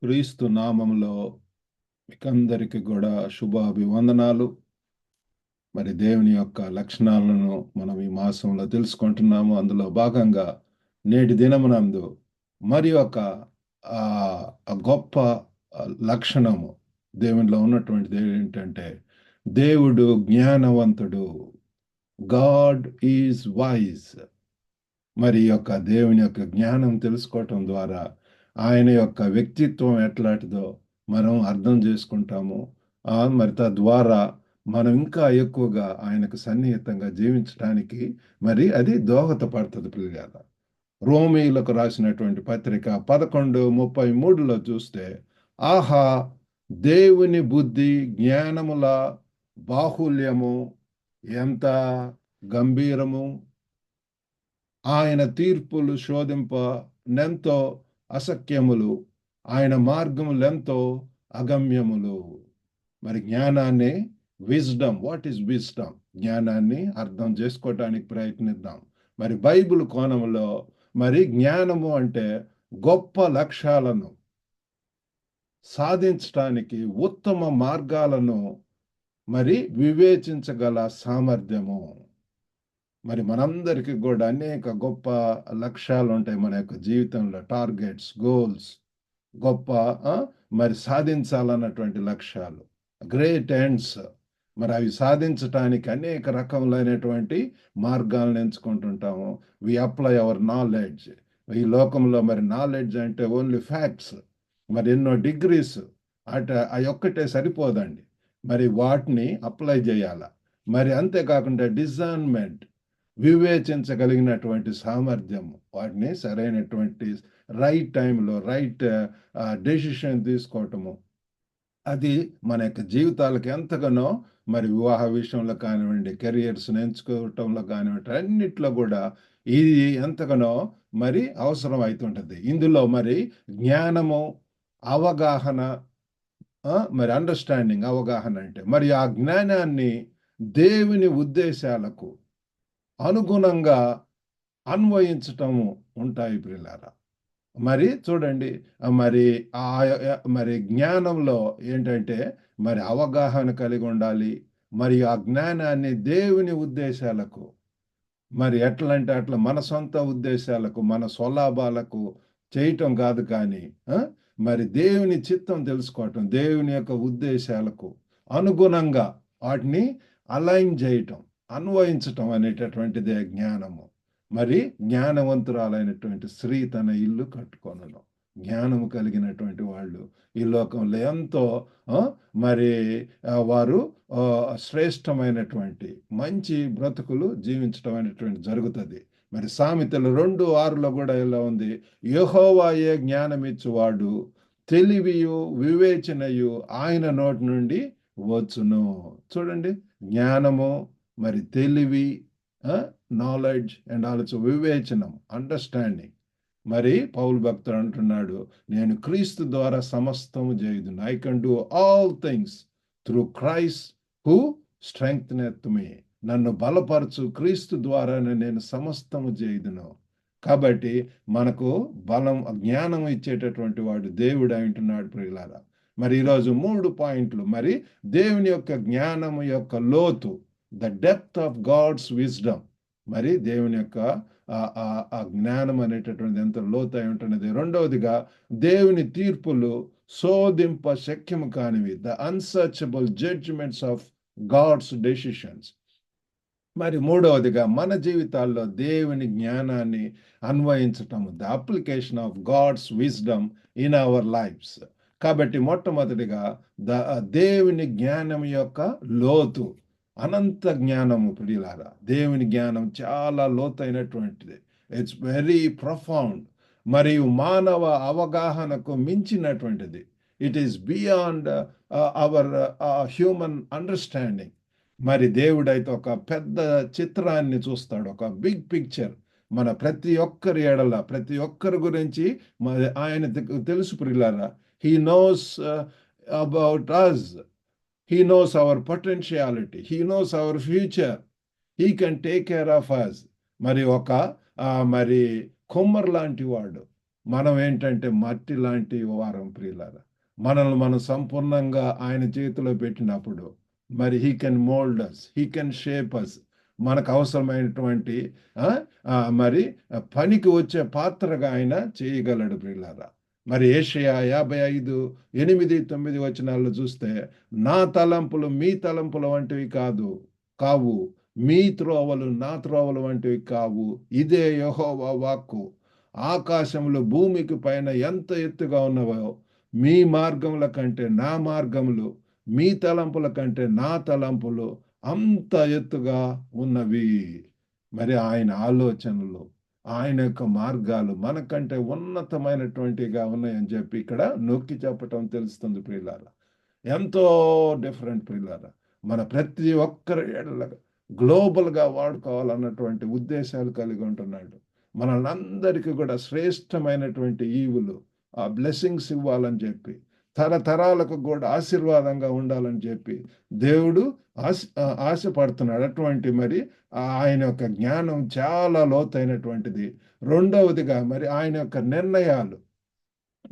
క్రీస్తు నామములో మీకందరికి కూడా శుభాభివందనాలు. మరి దేవుని యొక్క లక్షణాలను మనం ఈ మాసంలో తెలుసుకుంటున్నాము. అందులో భాగంగా నేటి దినమునందు మరి ఒక ఆ, ఆ గొప్ప లక్షణము దేవునిలో ఉన్నటువంటిది ఏంటంటే దేవుడు జ్ఞానవంతుడు. God is wise. మరి ఈ యొక్క దేవుని యొక్క జ్ఞానం తెలుసుకోవటం ద్వారా ఆయన యొక్క వ్యక్తిత్వం ఎట్లాంటిదో మనం అర్థం చేసుకుంటాము. మరి తద్వారా మనం ఇంకా ఎక్కువగా ఆయనకు సన్నిహితంగా జీవించడానికి మరి అది దోహదపడుతుంది పిల్లగాల. రోమీయులకు రాసినటువంటి పత్రిక 11:33లో చూస్తే, ఆహా, దేవుని బుద్ధి జ్ఞానముల బాహుల్యము ఎంత గంభీరము, ఆయన తీర్పులు శోధింప నెంతో అసఖ్యములు, ఆయన మార్గములెంతో అగమ్యములు. మరి జ్ఞానాన్ని, వాట్ ఈస్ విజ్డమ్, జ్ఞానాన్ని అర్థం చేసుకోవటానికి ప్రయత్నిద్దాం. మరి బైబిల్ కోణంలో మరి జ్ఞానము అంటే గొప్ప లక్ష్యాలను సాధించటానికి ఉత్తమ మార్గాలను మరి వివేచించగల సామర్థ్యము. మరి మనందరికీ కూడా అనేక గొప్ప లక్ష్యాలు ఉంటాయి మన యొక్క జీవితంలో, టార్గెట్స్, గోల్స్, గొప్ప మరి సాధించాలన్నటువంటి లక్ష్యాలు, గ్రేట్ ఎండ్స్. మరి అవి సాధించటానికి అనేక రకములైనటువంటి మార్గాలను ఎంచుకుంటుంటాము. We apply our knowledge. ఈ లోకంలో మరి నాలెడ్జ్ అంటే ఓన్లీ ఫ్యాక్ట్స్. మరి ఎన్నో డిగ్రీస్ అవి ఒక్కటే సరిపోదండి. మరి వాటిని అప్లై చేయాల. మరి అంతేకాకుండా డిజర్న్మెంట్, వివేచించగలిగినటువంటి సామర్థ్యము, వాటిని సరైనటువంటి రైట్ టైంలో రైట్ డెసిషన్ తీసుకోవటము, అది మన యొక్క జీవితాలకు ఎంతగానో మరి వివాహ విషయంలో కానివ్వండి, కెరియర్స్ని ఎంచుకోవటంలో కానివ్వండి, అన్నిట్లో కూడా ఇది ఎంతగానో మరి అవసరం అవుతుంటుంది. ఇందులో మరి జ్ఞానము, అవగాహన, మరి అండర్స్టాండింగ్, అవగాహన అంటే మరి ఆ జ్ఞానాన్ని దేవుని ఉద్దేశాలకు అనుగుణంగా అన్వయించటము ఉంటాయి ప్రియులారా. మరి చూడండి, మరి మరి జ్ఞానంలో ఏంటంటే మరి అవగాహన కలిగి ఉండాలి. మరి ఆ జ్ఞానాన్ని దేవుని ఉద్దేశాలకు, మరి ఎట్లా అంటే అట్లా మన సొంత ఉద్దేశాలకు, మన స్వలాభాలకు చేయటం కాదు, కానీ మరి దేవుని చిత్తం తెలుసుకోవటం, దేవుని యొక్క ఉద్దేశాలకు అనుగుణంగా వాటిని అలైన్ చేయటం, అన్వయించటం అనేటటువంటిదే జ్ఞానము. మరి జ్ఞానవంతురాలైనటువంటి స్త్రీ తన ఇల్లు కట్టుకొనును. జ్ఞానము కలిగినటువంటి వాళ్ళు ఈ లోకంలో ఎంతో మరి వారు శ్రేష్టమైనటువంటి మంచి బ్రతుకులు జీవించటం అనేటువంటి జరుగుతుంది. మరి సామెతలు 2:6లో కూడా ఇలా ఉంది, యెహోవాయే జ్ఞానమిచ్చువాడు, తెలివియు వివేచనయు ఆయన నోటి నుండి వచ్చును. చూడండి, జ్ఞానము, మరి తెలివి, నాలెడ్జ్ అండ్ ఆల్సో వివేచనం, అండర్స్టాండింగ్. మరి పౌలు భక్తుడు అంటున్నాడు, నేను క్రీస్తు ద్వారా సమస్తము చేయుదును. I can do all things through Christ who strengtheneth me. నన్ను బలపరచు క్రీస్తు ద్వారానే నేను సమస్తము చేయుదును. కాబట్టి మనకు బలం, జ్ఞానం ఇచ్చేటటువంటి వాడు దేవుడు అంటున్నాడు ప్రియులారా. మరి ఈరోజు 3 పాయింట్లు. మరి దేవుని యొక్క జ్ఞానము యొక్క లోతు, the depth of God's wisdom. మరి దేవుని యొక్క ఆ జ్ఞానం అనేటటువంటిది ఎంత లోతై ఉంటున్నది. రెండవదిగా, దేవుని తీర్పులు శోధింప శక్యము కానివి, the unsearchable judgements of God's decisions. మరి మూడవదిగా, మన జీవితాల్లో దేవుని జ్ఞానాన్ని అన్వయించటము, the application of God's wisdom in our lives. కాబట్టి మొట్టమొదటిగా దేవుని జ్ఞానం యొక్క లోతు, అనంత జ్ఞానము ప్రియులారా. దేవుని జ్ఞానం చాలా లోతైనటువంటిది. It's very profound. మరియు మానవ అవగాహనకు మించినటువంటిది. It is beyond our human understanding. మరి దేవుడైతే ఒక పెద్ద చిత్రాన్ని చూస్తాడు, ఒక బిగ్ పిక్చర్. మన ప్రతి ఒక్కరి ఎడల, ప్రతి ఒక్కరి గురించి ఆయన తెలుసు ప్రియులారా. He knows about us. He knows our potentiality. He knows our future. He can take care of us. మరి ఒక మరి కొమ్మర్ లాంటి వాడు, మనం ఏంటంటే మట్టి లాంటి వారం ప్రియులారా. మనల్ని మనం సంపూర్ణంగా ఆయన చేతిలో పెట్టినప్పుడు మరి he can mould us, he can shape us. మనకు అవసరమైనటువంటి ఆ, మరి పనికి వచ్చే పాత్రగా ఆయన చేయగలడు ప్రియులారా. మరి ఏషయా 55:8-9 వచనాల్లో చూస్తే, నా తలంపులు మీ తలంపుల వంటివి కావు, మీ త్రోవలు నా త్రోవలు వంటివి కావు, ఇదే యెహోవా వాక్కు. ఆకాశములు భూమికి పైన ఎంత ఎత్తుగా ఉన్నవో, మీ మార్గముల కంటే నా మార్గములు, మీ తలంపుల కంటే నా తలంపులు అంత ఎత్తుగా ఉన్నవి. మరి ఆయన ఆలోచనలు, ఆయన యొక్క మార్గాలు మనకంటే ఉన్నతమైనటువంటిగా ఉన్నాయని చెప్పి ఇక్కడ నొక్కి చెప్పటం తెలుస్తుంది ప్రియులారా. ఎంతో డిఫరెంట్ ప్రియులారా. మన ప్రతి ఒక్కరి గ్లోబల్గా వాడుకోవాలన్నటువంటి ఉద్దేశాలు కలిగి ఉంటున్నాడు. మనల్ని అందరికీ కూడా శ్రేష్టమైనటువంటి ఈవులు, ఆ బ్లెస్సింగ్స్ ఇవ్వాలని చెప్పి, తరతరాలకు కూడా ఆశీర్వాదంగా ఉండాలని చెప్పి దేవుడు ఆశపడుతున్నాడు. అటువంటి మరి ఆయన యొక్క జ్ఞానం చాలా లోతైనటువంటిది. రెండవదిగా మరి ఆయన యొక్క నిర్ణయాలు,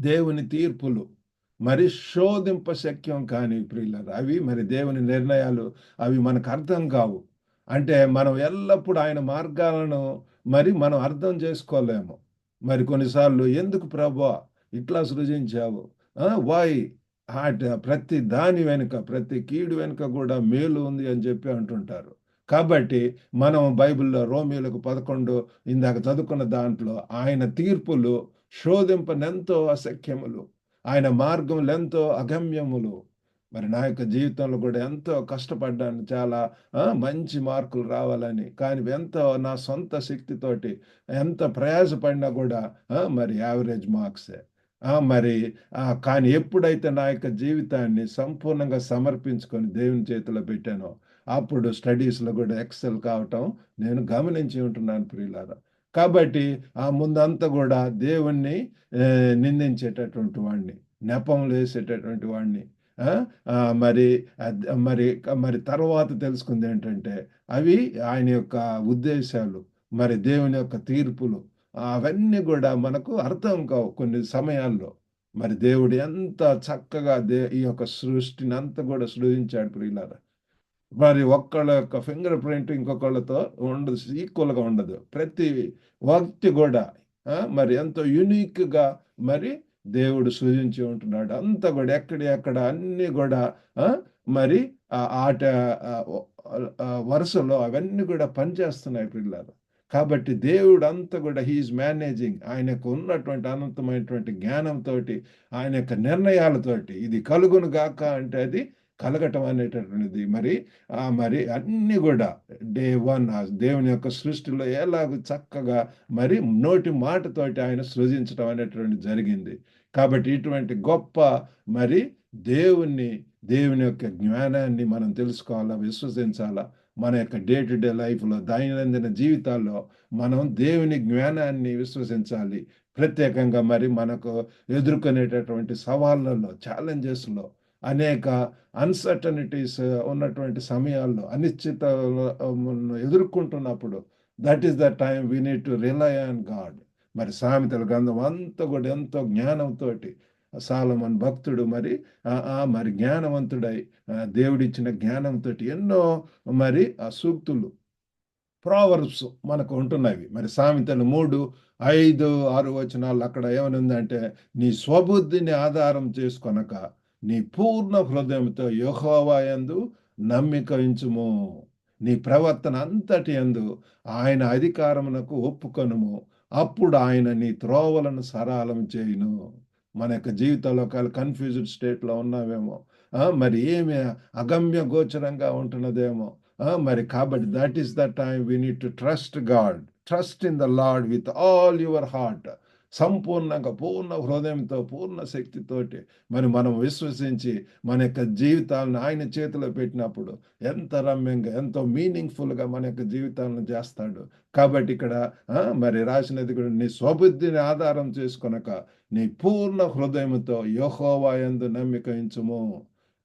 దేవుని తీర్పులు మరి శోధింప శక్యం కాని ప్రియులారా. అవి మరి దేవుని నిర్ణయాలు, అవి మనకు అర్థం కావు. అంటే మనం ఎల్లప్పుడూ ఆయన మార్గాలను మరి మనం అర్థం చేసుకోలేము. మరి కొన్నిసార్లు ఎందుకు ప్రభువా ఇట్లా సృజించావు, వై, ప్రతి దాని వెనుక, ప్రతి కీడు వెనుక కూడా మేలు ఉంది అని చెప్పి అంటుంటారు. కాబట్టి మనం బైబిల్లో రోమీయులకు 11 ఇందాక చదువుకున్న దాంట్లో ఆయన తీర్పులు శోధింపనెంతో అసఖ్యములు, ఆయన మార్గములు ఎంతో అగమ్యములు. మరి నా యొక్క జీవితంలో కూడా ఎంతో కష్టపడ్డాను, చాలా మంచి మార్కులు రావాలని. కానీ ఎంతో నా సొంత శక్తితోటి ఎంత ప్రయాసపడినా కూడా మరి యావరేజ్ మార్క్సే. మరి కానీ ఎప్పుడైతే నా యొక్క జీవితాన్ని సంపూర్ణంగా సమర్పించుకొని దేవుని చేతిలో పెట్టానో, అప్పుడు స్టడీస్లో కూడా ఎక్సెల్ కావటం నేను గమనించి ఉంటున్నాను ప్రియులారా. కాబట్టి ముందంతా కూడా దేవుణ్ణి నిందించేటటువంటి వాడిని, నెపములు వేసేటటువంటి వాడిని. మరి మరి మరి తర్వాత తెలుసుకుంది ఏంటంటే, అవి ఆయన యొక్క ఉద్దేశాలు, మరి దేవుని యొక్క తీర్పులు, అవన్నీ కూడా మనకు అర్థం కావు కొన్ని సమయాల్లో. మరి దేవుడు ఎంత చక్కగా ఈ యొక్క సృష్టిని అంతా కూడా సృజించాడు ప్రియులారా. మరి ఒక్కళ్ళ యొక్క ఫింగర్ ప్రింట్ ఇంకొకళ్ళతో ఉండదు, ఈక్వల్గా ఉండదు. ప్రతి వ్యక్తి కూడా మరి ఎంతో యునిక్గా మరి దేవుడు సృజించి ఉంటున్నాడు. అంతా కూడా ఎక్కడ అన్ని కూడా మరి ఆట వరుసలో అవన్నీ కూడా పనిచేస్తున్నాయి పిల్లలు. కాబట్టి దేవుడు అంతా కూడా హీఈస్ మేనేజింగ్. ఆయనకు ఉన్నటువంటి అనంతమైనటువంటి జ్ఞానంతో, ఆయన యొక్క నిర్ణయాలతోటి ఇది కలుగును గాక అంటే అది కలగటం అనేటటువంటిది మరి అన్ని కూడా డే వన్ దేవుని యొక్క సృష్టిలో ఎలాగ చక్కగా మరి నోటి మాటతోటి ఆయన సృజించడం అనేటువంటి జరిగింది. కాబట్టి ఇటువంటి గొప్ప మరి దేవుని యొక్క జ్ఞానాన్ని మనం తెలుసుకోవాలా, విశ్వసించాలా. మన యొక్క డే టు డే లైఫ్లో, దైనందిన జీవితాల్లో మనం దేవుని జ్ఞానాన్ని విశ్వసించాలి. ప్రత్యేకంగా మరి మనకు ఎదుర్కొనేటటువంటి సవాళ్ళలో, ఛాలెంజెస్లో, అనేక అన్సర్టనిటీస్ ఉన్నటువంటి సమయాల్లో, అనిశ్చిత ఎదుర్కొంటున్నప్పుడు, that is the time we need to rely on God. మరి సామెతల గ్రంథం అంతా కూడా ఎంతో జ్ఞానంతో సాలొమోను భక్తుడు మరి జ్ఞానవంతుడై దేవుడిచ్చిన జ్ఞానంతో ఎన్నో మరి సూక్తులు, ప్రావర్బ్స్ మనకు ఉంటున్నవి. మరి సామెతలు 3, 5, 6 వచనాలు అక్కడ ఏమనుందంటే, నీ స్వబుద్ధిని ఆధారం చేసుకొనక నీ పూర్ణ హృదయంతో యెహోవా యందు నమ్మిక ఉంచుము, నీ ప్రవర్తన అంతటి యందు ఆయన అధికారమునకు ఒప్పుకొనుము, అప్పుడు ఆయన నీ త్రోవలను సరళం చేయును. మన యొక్క జీవితంలో కన్ఫ్యూజ్డ్ స్టేట్లో ఉన్నావేమో, మరి ఏమి అగమ్య గోచరంగా ఉంటున్నదేమో, మరి కాబట్టి that is the time we need to trust God. Trust in the lord with all your heart. సంపూర్ణంగా, పూర్ణ హృదయంతో, పూర్ణ శక్తితోటి మరి మనం విశ్వసించి మన యొక్క జీవితాలను ఆయన చేతిలో పెట్టినప్పుడు ఎంత రమ్యంగా, ఎంతో మీనింగ్ఫుల్గా మన యొక్క జీవితాలను చేస్తాడు. కాబట్టి ఇక్కడ మరి రాసినది కూడా, నీ స్వబుద్ధిని ఆధారం చేసుకొనక నీ పూర్ణ హృదయంతో యెహోవా యందు నమ్మిక ఉంచుము.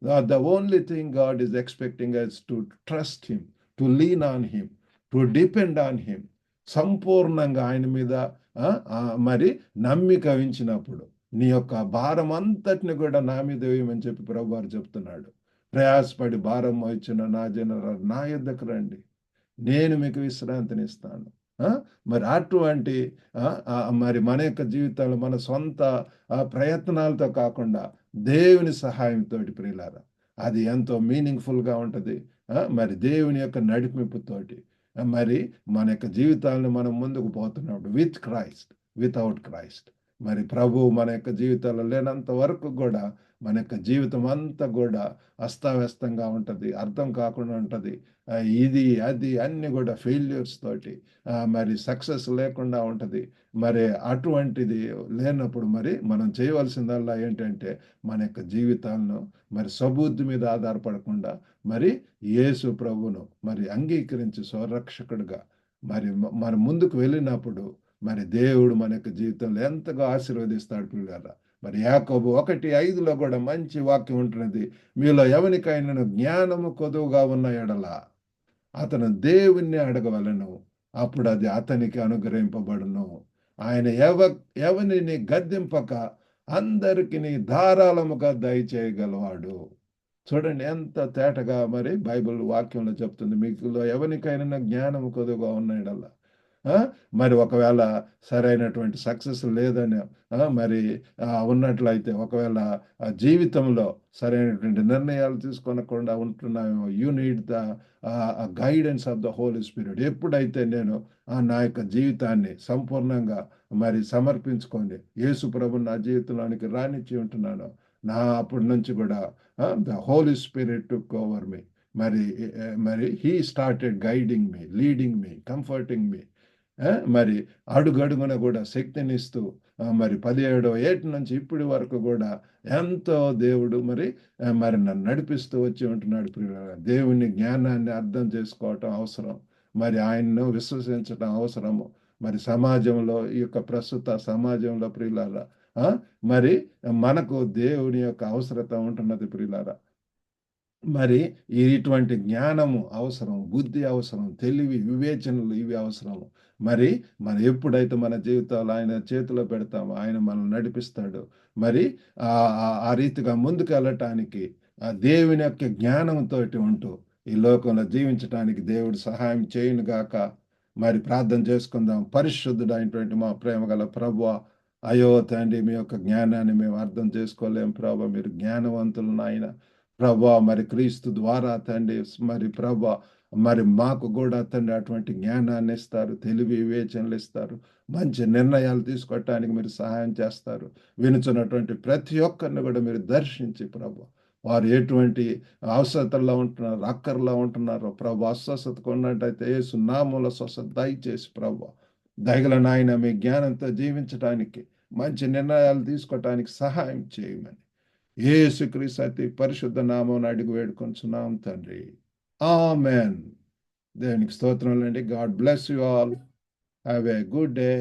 The only thing God is expecting us to trust him, to lean on him, to depend on him. సంపూర్ణంగా ఆయన మీద మరి నమ్మిక ఉంచినప్పుడు నీ యొక్క భారం అంతటిని కూడా నా మీద వేయమని చెప్పి ప్రభువారు చెప్తున్నాడు. ప్రయాసపడి భారం మోయించిన నా జనులారా నా యొద్దకు రండి, నేను మీకు విశ్రాంతినిస్తాను. మరి అటువంటి మరి మన యొక్క జీవితాలు మన సొంత ప్రయత్నాలతో కాకుండా దేవుని సహాయంతోటి ప్రియులారా అది ఎంతో మీనింగ్ఫుల్గా ఉంటుంది. మరి దేవుని యొక్క నడిపింపుతోటి మరి మన యొక్క జీవితాలను మనం ముందుకు పోతున్నప్పుడు విత్ క్రైస్ట్, వితౌట్ క్రైస్ట్, మరి ప్రభు మన యొక్క జీవితాల్లో లేనంత వరకు కూడా మన యొక్క జీవితం అంతా కూడా అస్తవ్యస్తంగా ఉంటుంది, అర్థం కాకుండా ఉంటుంది. ఇది అది అన్ని కూడా ఫెయిల్యూర్స్ తోటి మరి సక్సెస్ లేకుండా ఉంటుంది. మరి అటువంటిది లేనప్పుడు మరి మనం చేయవలసిందల్లా ఏంటంటే మన యొక్క జీవితాలను మరి సబూద్ధి మీద ఆధారపడకుండా మరి యేసు ప్రభువును మరి అంగీకరించి స్వరక్షకుడుగా మరి మన ముందుకు వెళ్ళినప్పుడు మరి దేవుడు మన యొక్క జీవితంలో ఎంతగా ఆశీర్వదిస్తాడు పిల్లల. మరి యాకోబు 1:5 కూడా మంచి వాక్యం ఉంటున్నది. మీలో ఎవరికైనా జ్ఞానము కొదువుగా ఉన్న ఎడల అతను దేవుణ్ణి అడగవలను, అప్పుడు అది అతనికి అనుగ్రహింపబడును. ఆయన ఎవరిని గద్దింపక అందరికి ధారాళముగా దయచేయగలవాడు. చూడండి ఎంత తేటగా మరి బైబిల్ వాక్యంలో చెప్తుంది. మీకులో ఎవరికైనా జ్ఞానము కొదువుగా ఉన్న ఎడల మరి ఒకవేళ సరైనటువంటి సక్సెస్ లేదని మరి ఉన్నట్లయితే ఒకవేళ జీవితంలో సరైనటువంటి నిర్ణయాలు తీసుకోనకుండా ఉంటున్నామేమో, you need the guidance of the Holy Spirit. ఎప్పుడైతే నేను నా యొక్క జీవితాన్ని సంపూర్ణంగా మరి సమర్పించుకోండి, యేసు ప్రభుని నా జీవితంలోనికి రానిచ్చి ఉంటున్నాను, నా అప్పటి నుంచి కూడా the Holy Spirit took over me. మరి he started guiding me, leading me, comforting me. మరి అడుగడుగున కూడా శక్తినిస్తూ మరి 17వ ఏట నుంచి ఇప్పటి వరకు కూడా ఎంతో దేవుడు మరి నన్ను నడిపిస్తూ వచ్చి ఉంటున్నాడు. దేవుని జ్ఞానాన్ని అర్థం చేసుకోవటం అవసరం, మరి ఆయన్ను విశ్వసించటం అవసరము. మరి సమాజంలో ఈ యొక్క ప్రస్తుత సమాజంలో ప్రియులారా మరి మనకు దేవుని యొక్క అవసరత ఉంటున్నది ప్రియులారా. మరి ఇటువంటి జ్ఞానము అవసరం, బుద్ధి అవసరం, తెలివి, వివేచనలు ఇవి అవసరము. మరి మనం ఎప్పుడైతే మన జీవితాలు ఆయన చేతిలో పెడతామో ఆయన మనల్ని నడిపిస్తాడు. మరి ఆ రీతిగా ముందుకు వెళ్ళటానికి ఆ దేవుని యొక్క జ్ఞానంతో ఉంటూ ఈ లోకంలో జీవించడానికి దేవుడు సహాయం చేయను గాక. మరి ప్రార్థన చేసుకుందాం. పరిశుద్ధుడైనటువంటి మా ప్రేమ గల ప్రభువా, అయ్యో తండ్రి, మీ యొక్క జ్ఞానాన్ని మేము అర్థం చేసుకోలేం ప్రభా, మీరు జ్ఞానవంతులు నాయన ప్రభా. మరి క్రీస్తు ద్వారా తండ్రి మరి ప్రభా మరి మాకు కూడా తండ్రి అటువంటి జ్ఞానాన్ని ఇస్తారు, తెలివి వివేచనలు ఇస్తారు, మంచి నిర్ణయాలు తీసుకోవటానికి మీరు సహాయం చేస్తారు. వినుచున్నటువంటి ప్రతి ఒక్కరిని కూడా మీరు దర్శించి ప్రభా, వారు ఎటువంటి అవసరతల్లో ఉంటున్నారు, అక్కర్లో ఉంటున్నారో ప్రభు, అస్వస్థతకు ఉన్నట్టయితే యేసు నామములో స్వస్థత దయచేసి ప్రభు, దయగల నాయన మీ జ్ఞానంతో జీవించడానికి మంచి నిర్ణయాలు తీసుకోవటానికి సహాయం చేయమని యేసుక్రీస్తు అతి పరిశుద్ధ నామమున అడిగి వేడుకొంచున్నాం తండ్రి. ఆమెన్. దేవునికి స్తోత్రములండి. God bless you all. Have a good day.